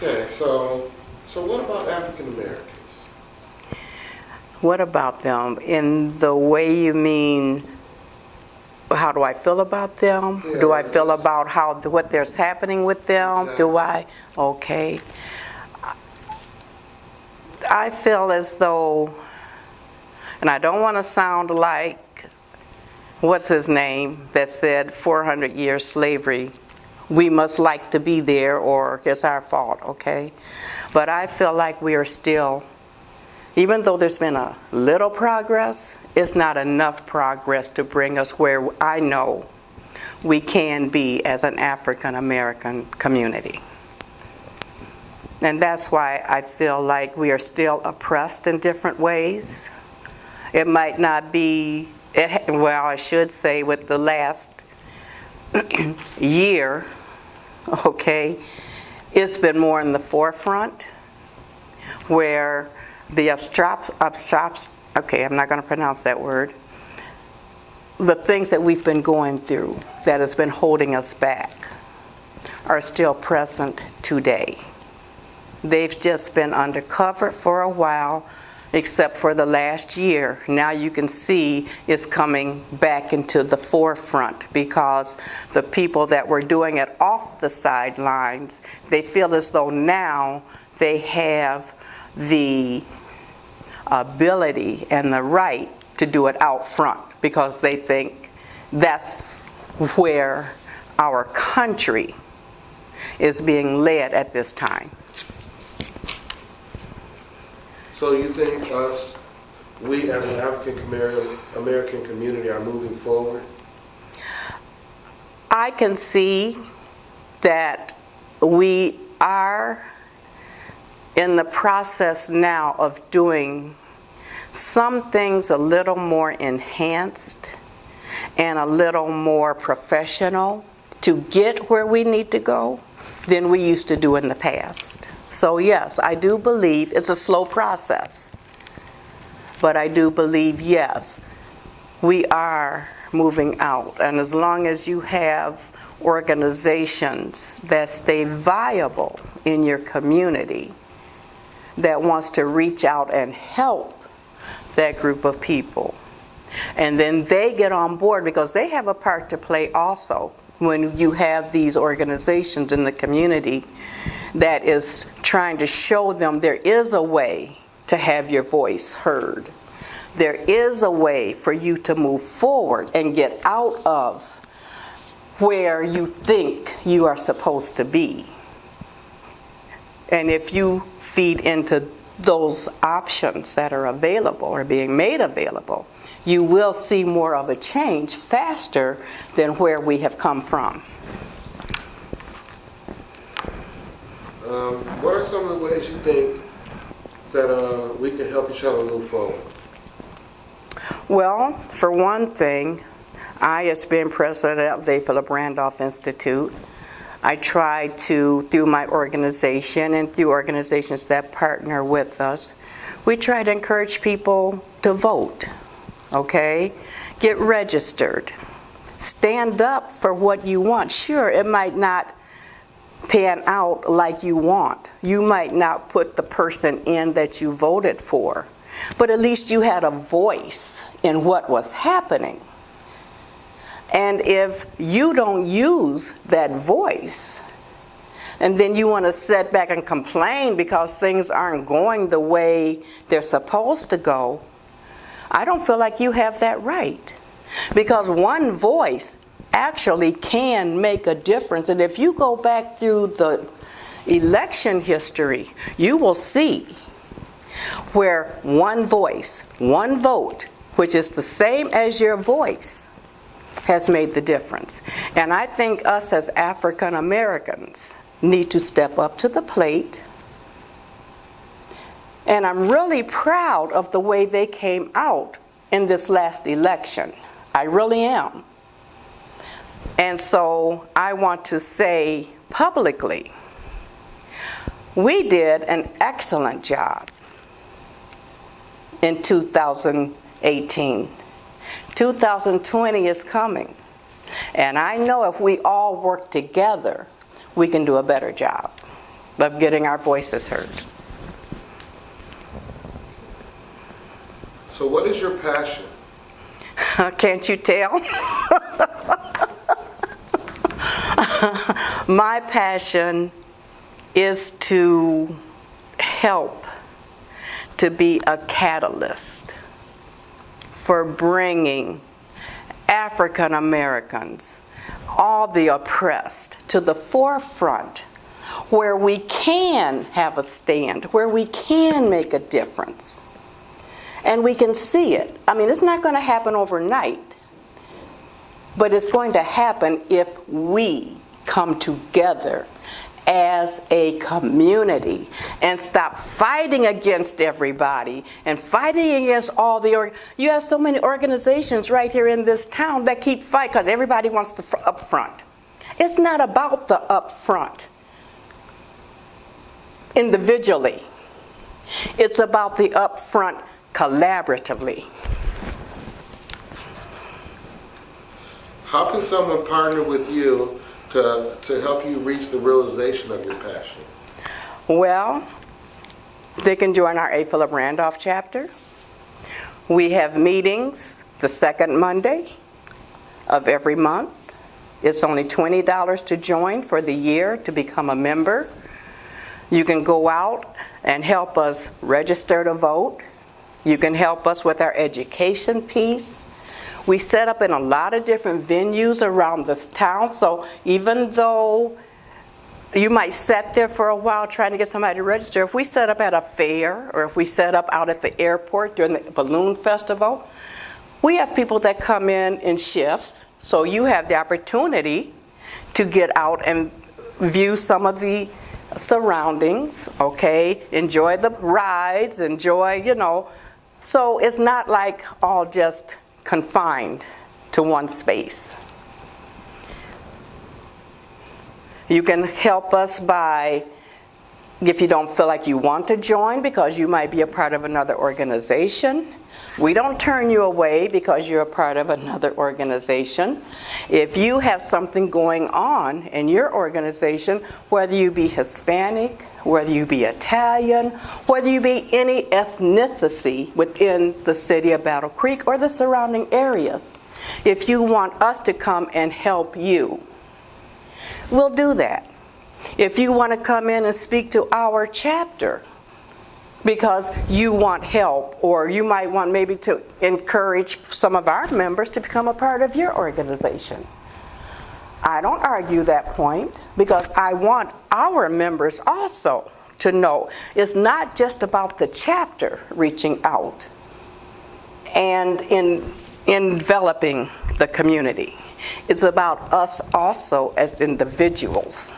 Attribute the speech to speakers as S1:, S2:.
S1: Okay, so what about African Americans?
S2: What about them? In the way you mean, how do I feel about them?
S1: Yeah,
S2: Do I feel about what there's happening with them?
S1: Exactly.
S2: Okay. I feel as though, and I don't want to sound like, what's his name, that said 400 years slavery, we must like to be there or it's our fault, okay? But I feel like we are still, even though there's been a little progress, it's not enough progress to bring us where I know we can be as an African American community. And that's why I feel like we are still oppressed in different ways. It might not be, well, I should say with the last year, okay, it's been more in the forefront where the okay, I'm not going to pronounce that word. The things that we've been going through that has been holding us back are still present today. They've just been undercover for a while, except for the last year. Now you can see it's coming back into the forefront because the people that were doing it off the sidelines, they feel as though now they have the ability and the right to do it out front because they think that's where our country is being led at this time.
S1: So you think we as an African American community are moving forward?
S2: I can see that we are in the process now of doing some things a little more enhanced and a little more professional to get where we need to go than we used to do in the past. So yes, I do believe it's a slow process, but I do believe, yes, we are moving out. And as long as you have organizations that stay viable in your community, that wants to reach out and help that group of people, and then they get on board because they have a part to play also when you have these organizations in the community that is trying to show them there is a way to have your voice heard. There is a way for you to move forward and get out of where you think you are supposed to be. And if you feed into those options that are available or being made available, you will see more of a change faster than where we have come from.
S1: What are some of the ways you think that we can help each other move forward?
S2: Well, for one thing, I, as being president of the Philip Randolph Institute, I try to, through my organization and through organizations that partner with us, we try to encourage people to vote, okay? Get registered. Stand up for what you want. Sure, it might not pan out like you want. You might not put the person in that you voted for, but at least you had a voice in what was happening. And if you don't use that voice, and then you want to sit back and complain because things aren't going the way they're supposed to go, I don't feel like you have that right. Because one voice actually can make a difference. And if you go back through the election history, you will see where one voice, one vote, which is the same as your voice, has made the difference. And I think us as African Americans need to step up to the plate. And I'm really proud of the way they came out in this last election. I really am. And so I want to say publicly, we did an excellent job in 2018. 2020 is coming. And I know if we all work together, we can do a better job. of getting our voices heard.
S1: So what is your passion?
S2: Can't you tell? My passion is to help, to be a catalyst for bringing African Americans, all the oppressed, to the forefront where we can have a stand, where we can make a difference. And we can see it. I mean, it's not going to happen overnight, but it's going to happen if we come together as a community and stop fighting against everybody and fighting against all the you have so many organizations right here in this town that keep fighting because everybody wants the up front. It's not about the up front individually. It's about the up front collaboratively.
S1: How can someone partner with you to help you reach the realization of your passion?
S2: Well, they can join our A. Philip Randolph chapter. We have meetings the second Monday of every month. It's only $20 to join for the year to become a member. You can go out and help us register to vote. You can help us with our education piece. We set up in a lot of different venues around this town, so even though you might sit there for a while trying to get somebody to register, if we set up at a fair or if we set up out at the airport during the balloon festival, we have people that come in shifts, so you have the opportunity to get out and view some of the surroundings, okay? Enjoy the rides, enjoy, so it's not like all just confined to one space. You can help us by, if you don't feel like you want to join because you might be a part of another organization, we don't turn you away because you're a part of another organization. If you have something going on in your organization, whether you be Hispanic, whether you be Italian, whether you be any ethnicity within the city of Battle Creek or the surrounding areas, if you want us to come and help you, we'll do that. If you want to come in and speak to our chapter because you want help, or you might want maybe to encourage some of our members to become a part of your organization, I don't argue that point because I want our members also to know it's not just about the chapter reaching out and in developing the community. It's about us also as individuals.